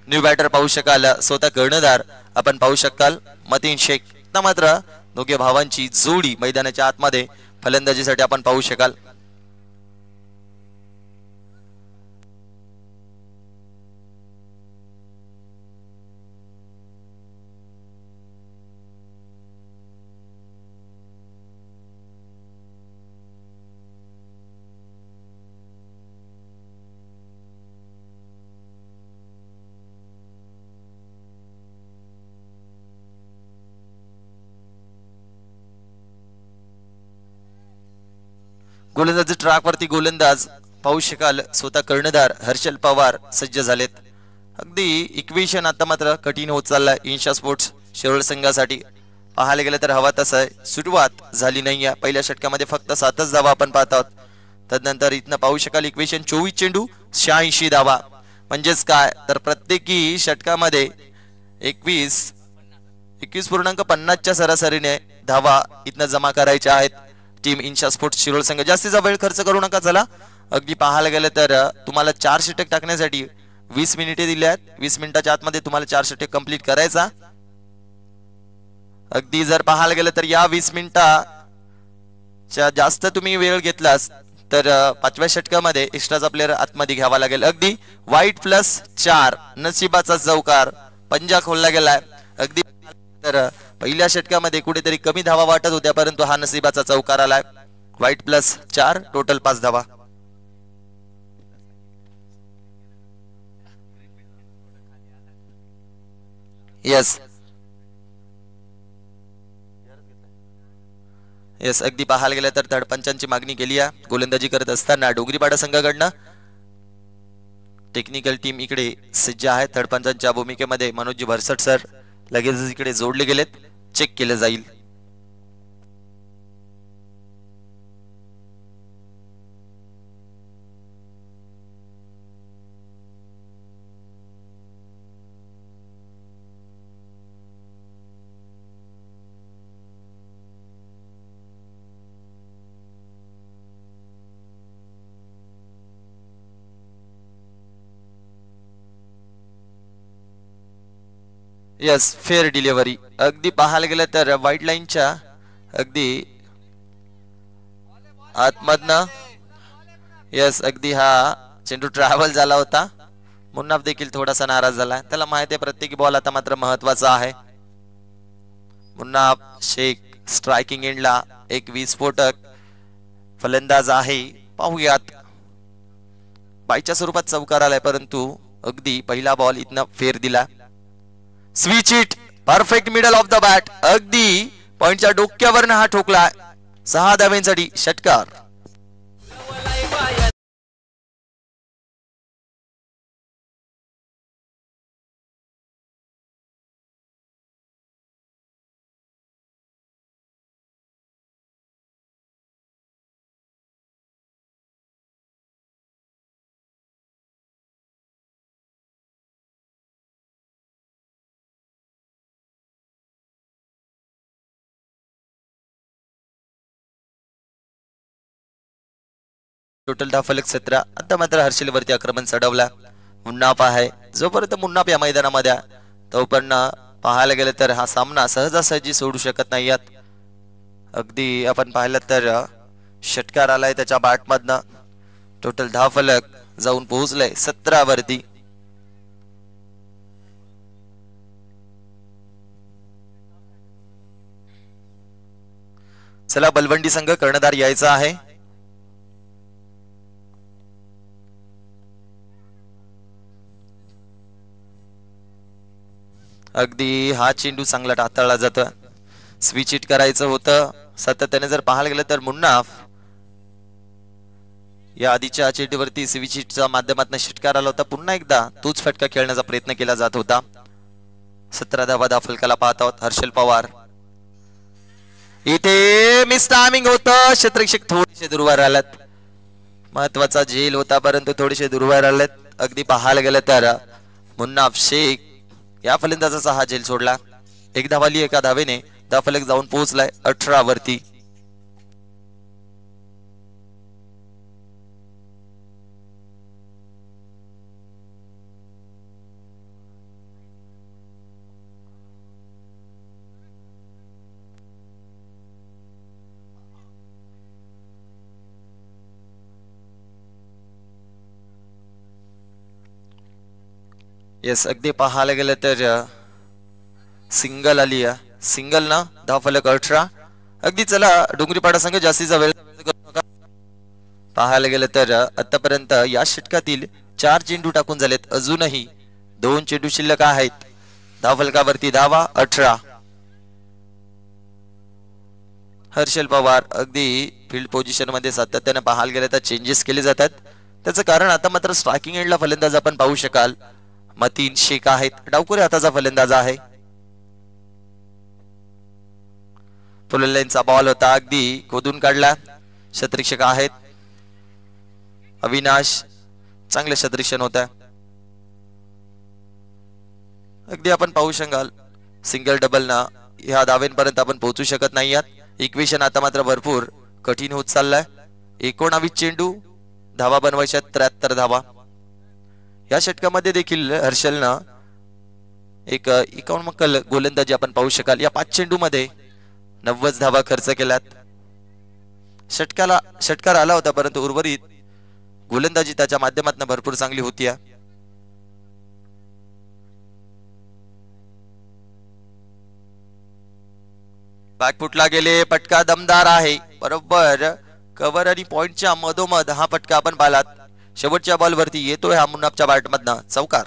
न्यू बॅटर पाहू शकाल स्वतः कर्णधार आपण पाहू शकाल मतीन शेख. मात्र दोघे भावांची जोडी मैदानाच्या आतमध्ये फलंदाजीसाठी आपण पाहू शकाल. गोलंदाजी ट्रॅक वरती गोलंदाज पाहू शकाल स्वतः कर्णधार हर्षल पवार सज्ज झालेत. अगदी इक्वेशन आता मात्र कठीण होत चाललाय इंशा स्पोर्ट्स शिरोळ संघासाठी. पाहायला गेलं तर हवा तसं आहे. सुरुवात झाली नाहीये. पहिल्या षटकामध्ये फक्त 7च धावा आपण पाहत आहोत. तदनंतर इथनं पाहू शकाल इक्वेशन 24 चेंडू 86 धावा. म्हणजेच काय तर प्रत्येकी षटकामध्ये 21.50च्या सरासरीने धावा इथनं जमा करायच्या आहेत. टीम इंशा स्पोर्ट्स शिरोळ संघ जास्तीचा वेळ खर्च करू नका. चला अगदी पाहायला गेलं तर तुम्हाला 4 षटक टाकण्यासाठी 20 मिनिटे दिली आहेत. 20 मिनिटाच्या आतमध्ये तुम्हाला 4 षटक कंप्लीट करायचा. अगदी जर पाहायला गेलं तर या 20 मिनिटाच्या जास्त तुम्ही वेळ घेतलास तर 5व्या षटकामध्ये एक्स्ट्राचा प्लेअर आतमध्ये घ्यावा लागेल. अगदी वाईट +4 नशिबाचा चौकार पंजा खोलला गेलाय. अगदी तर पहिल्या षटकामध्ये कुठेतरी कमी धावा वाटत होत्या परंतु हा नशिबाचा चौकार आलाय. वाईट +4 टोटल 5 धावा. यस यस अगदी पाहायला गेलं तर तडपंचांची मागणी केली आहे. गोलंदाजी करत असताना डोंगरीपाडा संघाकडनं टेक्निकल टीम इकडे सज्ज आहे. तडपंचांच्या भूमिकेमध्ये मनोजी भरसट सर लगेच इकडे जोडले गेलेत. चेक केलं जाईल. Yes fair delivery. अगदी पाहायला गेलं तर व्हाईट लाईनच्या अगदी आतमधनं यस अगदी हा चेंडू ट्रॅव्हल झाला होता. मुन्नाफ देखील थोडासा नाराज झाला. त्याला माहिती आहे प्रत्येक बॉल आता मात्र महत्वाचा आहे. मुन्नाफ शेख स्ट्रायकिंग एंडला एक विस्फोटक फलंदाज आहे. पाहूयात बायच्या स्वरूपात चौकार आलाय परंतु अगदी पहिला बॉल इथनं फेर दिला. Switch it perfect middle of the bat. अगदी पॉइंटच्या डोक्यावरनं हा ठोकला. 6 धाव्यांसाठी षटकार. टोटल धावफलक 17. आता मात्र हर्षल वरती आक्रमण चढवला. मुन्नाफ आहे. जोपर्यंत मुन्नाफ या मैदानामध्ये तोपर्यंत पाहायला गेलं तर हा सामना सहजासहजी सोडू शकत नाहीत. अगदी आपण पाहिलं तर षटकार आलाय त्याच्या बॅटमधनं. टोटल 10 फलक जाऊन पोहोचलाय 17 वरती. चला बलवंडी संघ कर्णधार यायचा आहे. अगदी हा चेंडू चांगला हाताळला जातो. स्विच हिट करायचं होतं सातत्याने. जर पाहायला गेलं तर मुन्नाफ या आधीच्या चेंडूवरती स्विच हिटच्या माध्यमातून षटकार आला होता. पुन्हा एकदा तोच फटका खेळण्याचा प्रयत्न केला जात होता. 17 धावा फलकाला पाहत आहोत. हर्षल पवार इथे मिस टायमिंग होतं. क्षेत्ररक्षक थोडेसे दूरवर आलेत. महत्वाचा झेल होता परंतु थोडेसे दूरवर आलेत. अगदी पाहायला गेलं तर मुन्नाफ शेख या फलंदाजाचा हा झेल सोडला. एक धावाली एका धावेने 10 फलक जाऊन पोहोचलाय 18 वरती. येस अगदी पाहायला गेलं तर सिंगल आली आहे. सिंगल ना 10 फलक 18. अगदी चला डोंगरीपाडा संघ जास्तीचा वेळ पाहायला गेलं तर आतापर्यंत या षटकातील 4 चेंडू टाकून झालेत. अजूनही 2 चेंडू शिल्लक आहेत. 10 फलकावरती धावा 18. हर्षल पवार अगदी फील्ड पोझिशन मध्ये सातत्याने पाहायला गेलं तर चेंजेस केले जातात. त्याचं कारण आता मात्र स्ट्रायकिंग एंडला फलंदाज आपण पाहू शकाल. मतीन शेख आहेत. डावकुरे हाताचा फलंदाज आहे. फुललेंचा बॉल होता अगदी खोदून काढला. क्षेत्ररक्षक आहेत अविनाश. चांगले क्षेत्ररक्षण होत आहे. अगदी आपण पाहू शकाल सिंगल डबल ना ह्या धावेंपर्यंत आपण पोहोचू शकत नाही आहात. इक्वेशन आता मात्र भरपूर कठीण होत चाललाय. 19 चेंडू धावा बनवायच्या 73 धावा. या षटकामध्ये देखील हर्षलनं एक 51 गोलंदाजी आपण पाहू शकाल. या 5 चेंडू मध्ये 90 धावा खर्च केल्यात. षटकार आला होता परंतु उर्वरित गोलंदाजी त्याच्या माध्यमातून भरपूर चांगली होती. बॅकफुटला गेले. पटका दमदार आहे. बरोबर कव्हर आणि पॉइंटच्या मधोमध हा पटका आपण पाहिलात. शेवटच्या बॉलवरती येतोय हा मुन्नाफच्या बॅटमधनं चौकार.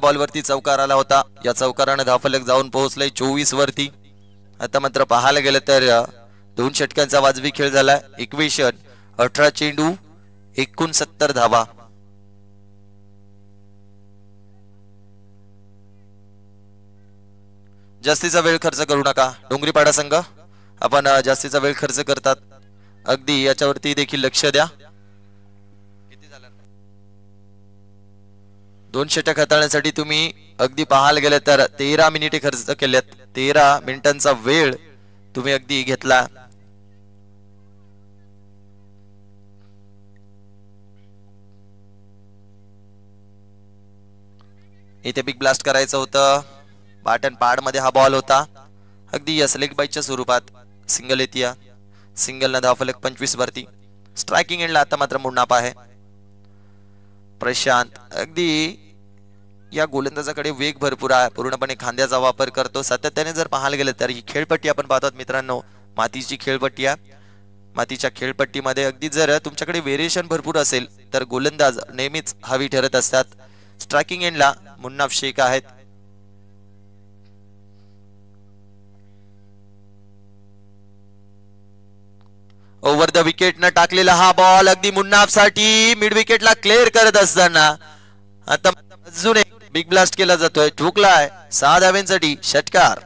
बॉलवरती चौकार आला होता. या चौकाराने 10 फलक जाऊन पोहोचले 24 वरती. आता मात्र पाहायला गेलं तर 2 षटकांचा वाजवी खेळ झाला. इक्वेशन 18 चेंडू 69 धावा. जास्तीचा वेळ खर्च करू नका डोंगरीपाडा संघ. आपण जास्तीचा वेळ खर्च करतात. अगदी याच्यावरती देखील लक्ष द्या. 2 षटक हाताळण्यासाठी तुम्ही अगदी पाहायला गेले तर 13 मिनिटे खर्च केल्यात. 13 मिनिटांचा वेळ तुम्ही अगदी घेतला. इथे बिग ब्लास्ट करायचं होतं. बॅट अँड पॅड मध्ये हा बॉल होता. अगदी यस लेग बाईच्या स्वरूपात सिंगल येते. सिंगल न 10 फलक 25 वरती. स्ट्रायकिंग एंडला आता मात्र मुन्नाफ आहे. प्रशांत अगदी या गोलंदाजाकडे वेग भरपूर आहे. पूर्णपणे खांद्याचा वापर करतो. सातत्याने जर पाहायला गेलं तर ही खेळपट्टी आपण पाहतो मित्रांनो मातीची खेळपट्टी आहे. मातीच्या खेळपट्टीमध्ये अगदी जर तुमच्याकडे व्हेरिएशन भरपूर असेल तर गोलंदाज नेहमीच हवी ठरत असतात. स्ट्रायकिंग एंडला मुन्नाफ शेख आहेत. ओव्हर द विकेट न टाकलेला हा बॉल अगदी मुन्नाफ साठी मिड विकेटला क्लिअर करत असताना आता अजून एक बिग ब्लास्ट केला जातोय, ठोकलाय 6 धाव्यांसाठी षटकार.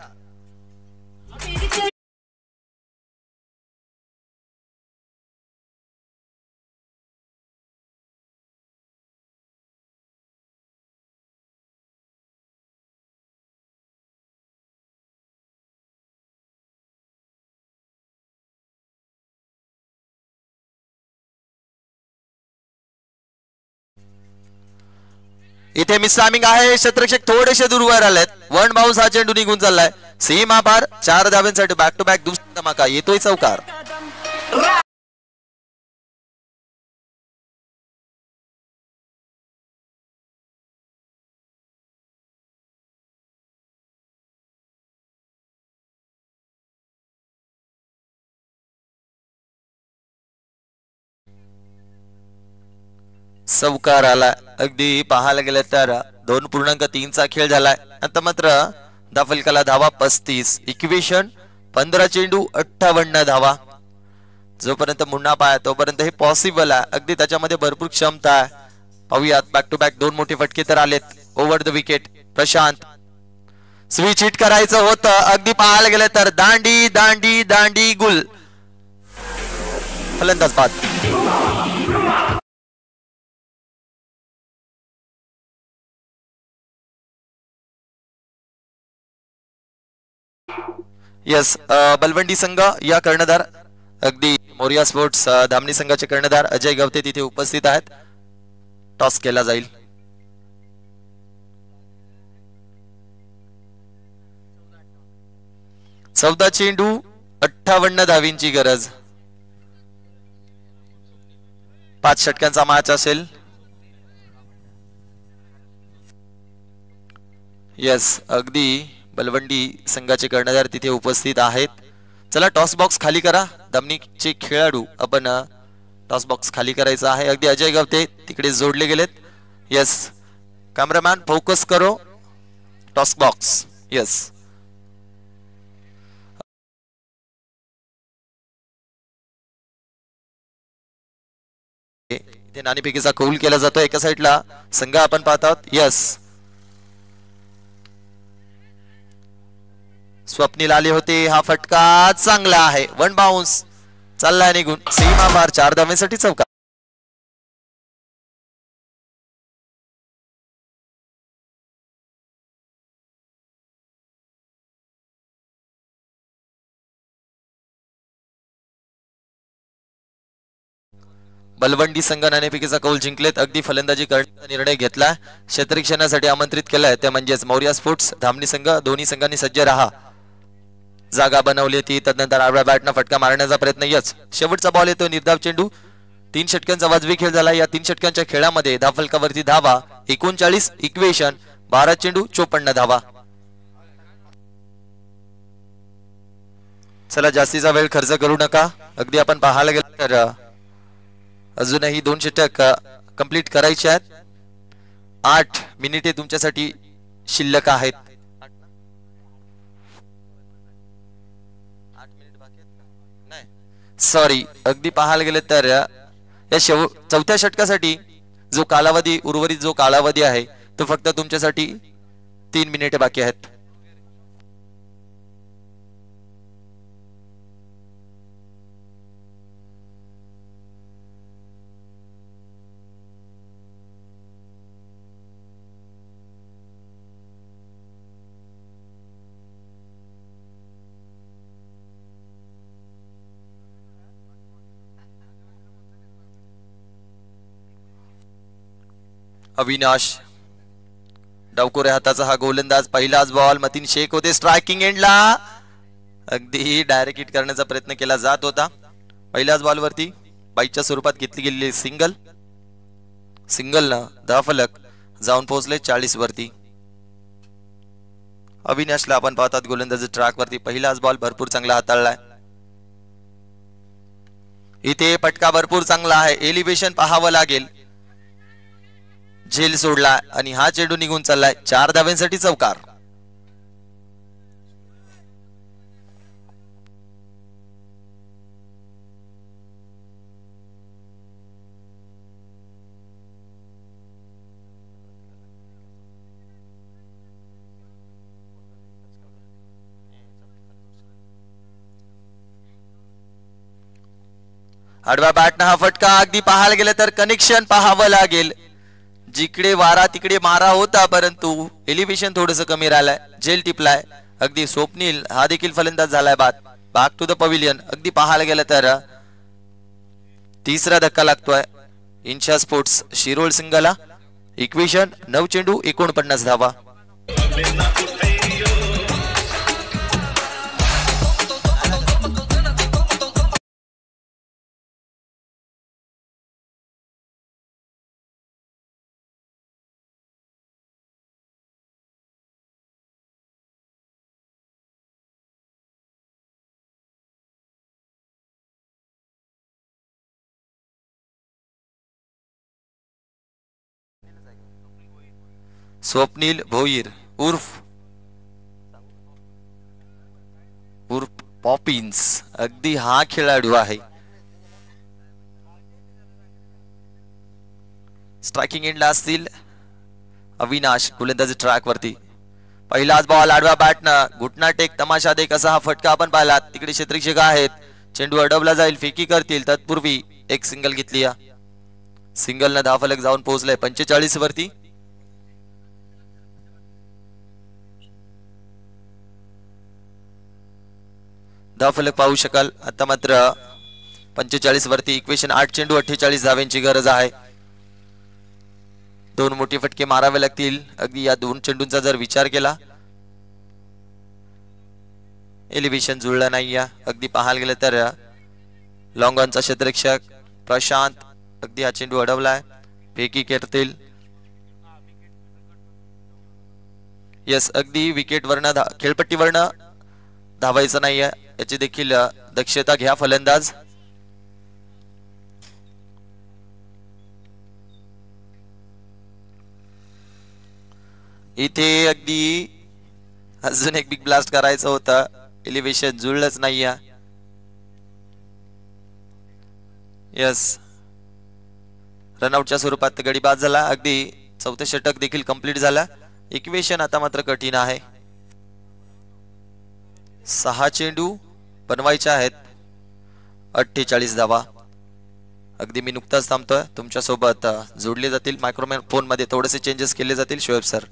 इथे मिस टायमिंग आहे, क्षेत्ररक्षक थोडेसे दूरवर आलेत. वन बाउन्स हा चेंडू निघून चाललाय सीमा पार. 4 धाव्यांसाठी बॅक टू बॅक दुसरा धमाका येतोय चौकार. चौकार आला. अगदी पाहायला गेलं तर 2.3 चा खेळ झालाय. आता मात्र धाफलकाला धावा 35. इक्वेशन 15 चेंडू 58 धावा. जोपर्यंत मुन्ना पाय तोपर्यंत हे पॉसिबल आहे. अगदी त्याच्यामध्ये भरपूर क्षमता आहे. पाहूयात बॅक टू बॅक 2 मोठे फटके तर आलेत over the wicket. Prashant switch hit करायचं होतं. अगदी पाहायला गेलं तर दांडी दांडी दांडी गुल. फलंदाज बाद. यस, बलवंडी संघ या कर्णधार अगदी मोरिया स्पोर्ट्स धामणी संघाचे कर्णधार अजय गवते तिथे उपस्थित आहेत. टॉस केला जाईल. चौदा चेंडू 58 धावींची गरज. 5 षटकांचा मॅच असेल. यस, अगदी बलवंडी संघाचे कर्णधार तिथे उपस्थित आहेत. चला टॉस बॉक्स खाली करा. धामणीचे खेळाडू आपण टॉस बॉक्स खाली करायचा आहे. अगदी अजय गवते तिकडे जोडले गेलेत. यस, कॅमेरामॅन फोकस करो टॉस बॉक्स. यस, इथे नाणेफेकीचा कौल केला जातो. एका साईडला संघ आपण पाहत आहोत. यस, स्वप्नील आले होते. हा फटका चांगला आहे. वन बाउन्स चाललाय निघून सीमा पार. 4 धावेसाठी चौकार. बलवंडी संघ नाणेफेकीचा कौल जिंकलेत. अगदी फलंदाजी करण्याचा निर्णय घेतला. क्षेत्ररक्षणासाठी आमंत्रित केलंय ते म्हणजेच मोरिया स्पोर्ट्स धामणी संघ. दोन्ही संघांनी सज्ज राहा. जागा बनवली ती. तदनंतर आडव्या बॅटनं फटका मारण्याचा प्रयत्न. यच, शेवटचा बॉल येतो. निर्धाव चेंडू. 3 षटकांचा वाजवी खेळ झाला. या 3 षटकांच्या खेळामध्ये धाफलकावरती धावा 39. इक्वेशन 12 चेंडू 54 धावा. चला जास्तीचा वेळ खर्च करू नका. अगदी आपण पाहायला गेलं तर अजूनही 2 षटक कंप्लीट करायचे आहेत. 8 मिनिटे तुमच्यासाठी शिल्लक आहेत. सॉरी, अगदी पाहायला गेले तर या चौथ्या षटकासाठी जो कालावधी उर्वरित जो कालावधी आहे तो फक्त तुमच्यासाठी 3 मिनिटे बाकी आहेत. अविनाश डावकोरे हाताचा हा गोलंदाज. पहिलाच बॉल. मतीन शेख होते स्ट्रायकिंग एंडला. अगदी डायरेक्ट हिट करण्याचा प्रयत्न केला जात होता. पहिल्याच बॉल वरती बाईकच्या स्वरूपात घेतली गेलेली सिंगल. सिंगलनं धाफलक जाऊन पोहोचले 40 वरती. अविनाशला आपण पाहतात गोलंदाज ट्रॅक वरती. पहिलाच बॉल भरपूर चांगला हाताळलाय. इथे पटका भरपूर चांगला आहे. एलिव्हेशन पाहावं लागेल. झेल सोडला आणि हा चेंडू निघून चाललाय. 4 धाव्यांसाठी चौकार. आडव्या बॅटनं हा फटका अगदी पाहायला गेलं तर कनेक्शन पाहावं लागेल. जिकडे वारा तिकडे मारा होता, परंतु एलिव्हेशन थोडस कमी राहिलंय, झेल टिपलाय. अगदी स्वप्नील हा देखील फलंदाज झालाय बाद. Back to the pavilion. अगदी पाहायला गेलं तर तिसरा धक्का लागतोय इन्शा स्पोर्ट्स शिरोळ संघाला. इक्वेशन 9 चेंडू 49 धावा. स्वप्नील भोईर उर्फ पॉपिन्स, अगदी हा खेळाडू आहे. स्ट्रायकिंग एंडला असतील अविनाश गोलंदाजी ट्रॅक वरती. पहिलाच बॉल आडव्या बॅटनं घुटना टेक तमाशा देख असा हा फटका आपण पाहिला. तिकडे क्षेत्ररक्षक आहेत, चेंडू अडवला जाईल, फेकी करतील. तत्पूर्वी एक सिंगल घेतली. सिंगल न धावफलक जाऊन पोहोचलाय 45 वरती. धावफलक पाहू शकाल आता मात्र 45 वरती. इक्वेशन 8 चेंडू 48 धाव्यांची गरज आहे. 2 मोठे फटके मारावे लागतील. अगदी या 2 चेंडूंचा जर विचार केला, एलिव्हेशन जुळलं नाही. अगदी पाहायला गेलं तर लॉंग ऑनचा क्षेत्ररक्षक प्रशांत अगदी हा चेंडू अडवलाय, फेकी करतील. यस, अगदी विकेट वरनं खेळपट्टीवरनं धावायचं नाहीये याची देखील दक्षता घ्या फलंदाज. इथे अगदी अजून एक बिग ब्लास्ट करायचं होतं, एलिव्हेशन जुळलंच नाहीये. यस, रनआउटच्या स्वरूपात गडी बाद झाला. अगदी चौथे षटक देखील कंप्लीट झाला. इक्वेशन आता मात्र कठीण आहे. 6 चेंडू बनवायचे आहेत, 48 धावा. अगदी मी नुकताच थांबतोय, तुमच्या सोबत जोडले जातील. मायक्रोफोन मध्ये थोडेसे चेंजेस केले जातील. Shoaib sir.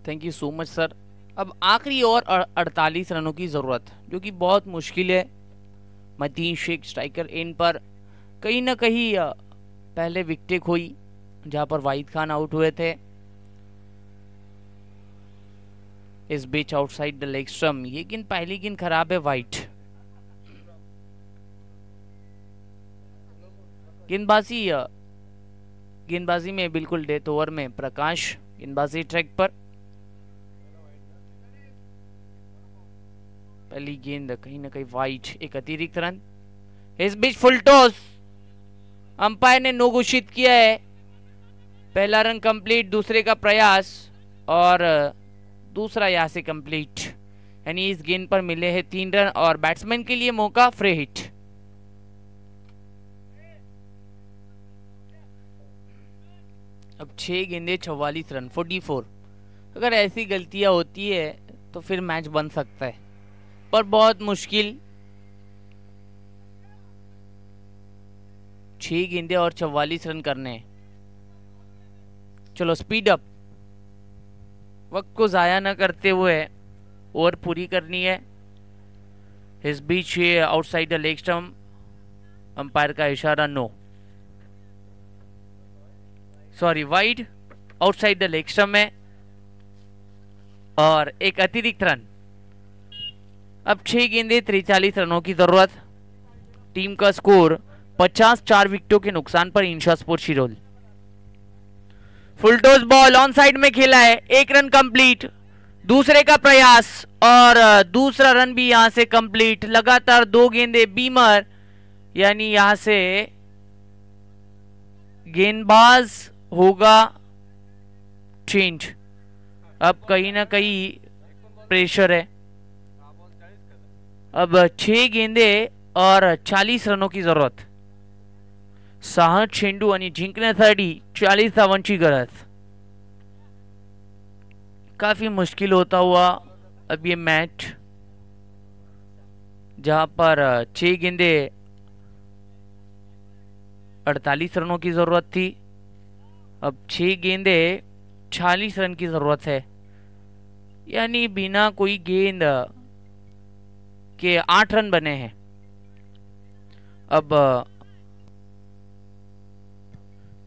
Thank you so much sir. अब आखिरी ओवर 48 रनों की ज़रूरत, जो कि बहुत मुश्किल है. मतीन शेख स्ट्राइकर एंड पर कहीं ना कहीं पहले विकेटें खोई, जहां पर वाहिद खान आउट हुए थे. इस बीच आउटसाइड द लेग स्टंप, ये गेंद पहली गेंद खराब है वाइट. गेंदबाजी में बिल्कुल डेथ ओवर में प्रकाश गेंदबाजी ट्रैक पर. पहली गेंद कहीं ना कहीं वाइट, एक अतिरिक्त रन. इस बीच फुल टॉस, अंपायर ने नो घोषित किया है. पहला रन कंप्लीट, दूसरे का प्रयास और दूसरा यहां से कंप्लीट. यानी इस गेंद पर मिले हैं 3 रन और बैट्समैन के लिए मौका फ्री हिट. अब 6 गेंदे 44 रन 44. अगर ऐसी गलतियां होती है तो फिर मैच बन सकता है, पर बहुत मुश्किल. 6 गेंदे और 44 रन करने. चलो स्पीड अप, वक्त को जाया न करते हुए ओवर पूरी करनी है. इस बीच ये outside the leg stump, umpire का इशारा no, sorry wide, outside the leg stump में और एक अतिरिक्त रन. अब 6 गेंदे 43 रनों की जरूरत. टीम का स्कोर 50, 4 विकेटों के नुकसान पर Insha sports Shirol. Full toss ball on side में खेला है, 1 रन कंप्लीट. दूसरे का प्रयास और दूसरा रन भी यहां से कंप्लीट. लगातार 2 गेंदे बीमर, यानी यहां से गेंदबाज होगा चेंज. अब कहीं ना कहीं प्रेशर है. अब 6 गेंदे और 40 रनों की जरूरत. 6 चेंडू आणि जिंकण्यासाठी 40 धावांची गरज. काफी मुश्किल होता हुआ अब ये मैच, जहां पर 6 गेंदे 48 रनों की जरूरत थी. अब 6 गेंदे 40 रन की जरूरत है, यानी बिना कोई गेंद के 8 रन बने हैं. अब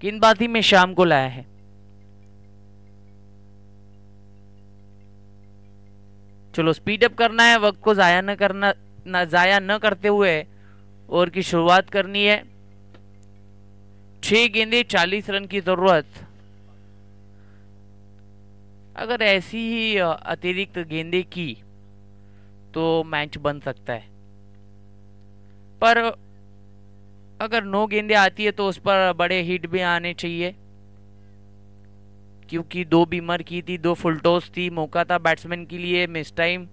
गेंदबाजी में शाम को लाया है. चलो स्पीड अप करना है, वक्त को जाया न करते हुए ओवर की शुरुआत करनी है. 6 गेंदे 40 रन की जरूरत. अगर ऐसी ही अतिरिक्त गेंदे की तो मैच बन सकता है, पर अगर 9 गेंदे आती है तो उस पर बड़े हिट भी आने चाहिए, क्योंकि 2 बीमर की थी, 2 फुल टॉस थी. मौका था बैट्समैन के लिए. Miss time.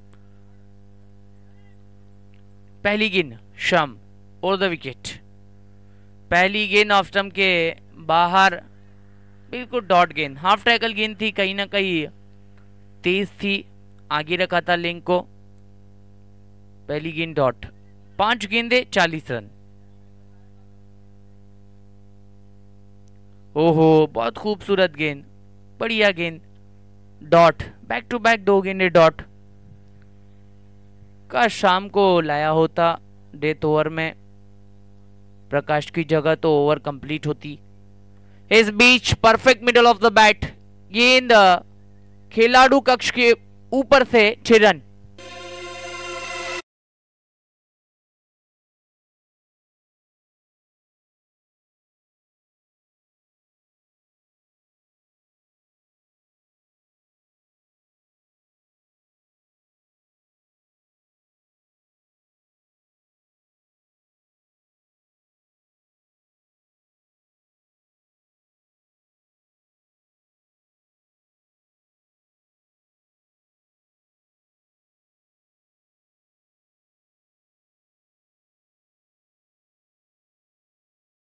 पहली गेंद शम और द विकेट. पहली गेंद ऑफ स्टंप के बाहर, बिल्कुल डॉट गेंद. हाफ टैकल गेंद थी, कहीं ना कहीं तेज थी, आगे रखा था लिंक को. पहली गेंद डॉट. 5 गेंदे 40 रन. ओहो, बहुत खूबसूरत गेंद, बढ़िया गेंद. डॉट. बैक टू बैक 2 गेंदे डॉट. काश शाम को लाया होता डेथ ओवर में. प्रकाश की जगह तो ओवर कंप्लीट होती. इस बीच perfect middle of the bat. गेंद खिलाड़ू कक्ष के ऊपर से 6 रन.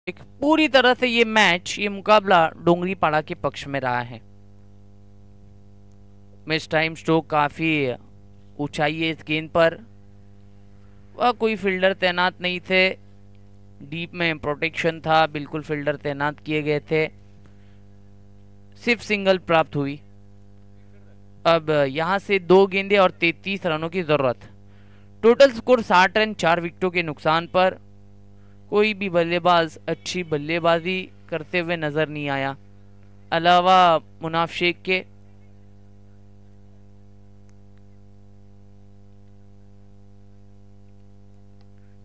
एक पूरी तरह से ये मैच, ये मुकाबला डोंगरी पाड़ा के पक्ष में रहा है. मिस टाइम स्ट्रोक काफी ऊंचाई है इस गेंद पर. वह कोई फील्डर तैनात नहीं थे. डीप में प्रोटेक्शन था, बिल्कुल फील्डर तैनात किए गए थे. सिर्फ सिंगल प्राप्त हुई. अब यहां से 2 गेंदे और 33 रनों की जरूरत. टोटल स्कोर 60 रन 4 विकेटों के नुकसान पर. कोई भी बल्लेबाज अच्छी बल्लेबाजी करते हुए नजर नहीं आया, अलावा मुनाफ शेख के.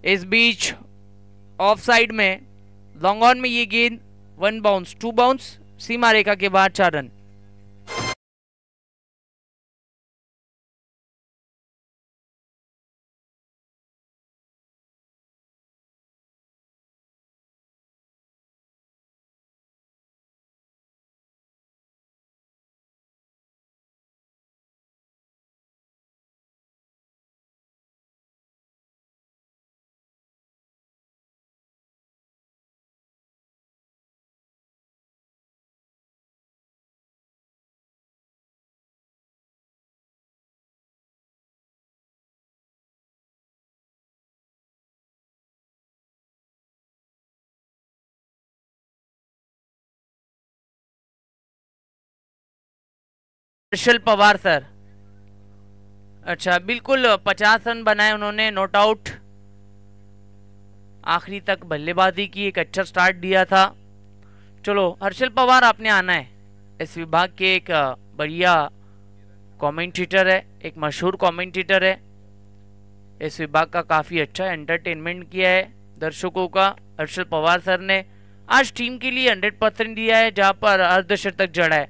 इस बीच ऑफ साइड में लॉन्ग ऑन में ये गेंद 1 बाउंस 2 बाउंस, सीमा रेखा के बाहर 4 रन. हर्षल पवार सर, अच्छा बिल्कुल 50 रन बनाए उन्होंने, नॉट आउट. आखिरी तक बल्लेबाजी की, एक अच्छा स्टार्ट दिया था. चलो हर्षल पवार आपने आना है. इस विभाग के एक बढ़िया कमेंटेटर है, एक मशहूर कमेंटेटर है. इस विभाग का काफ़ी अच्छा एंटरटेनमेंट किया है दर्शकों का. हर्षल पवार सर ने आज टीम के लिए 100% दिया है, जहां पर अर्धशतक जड़ा है.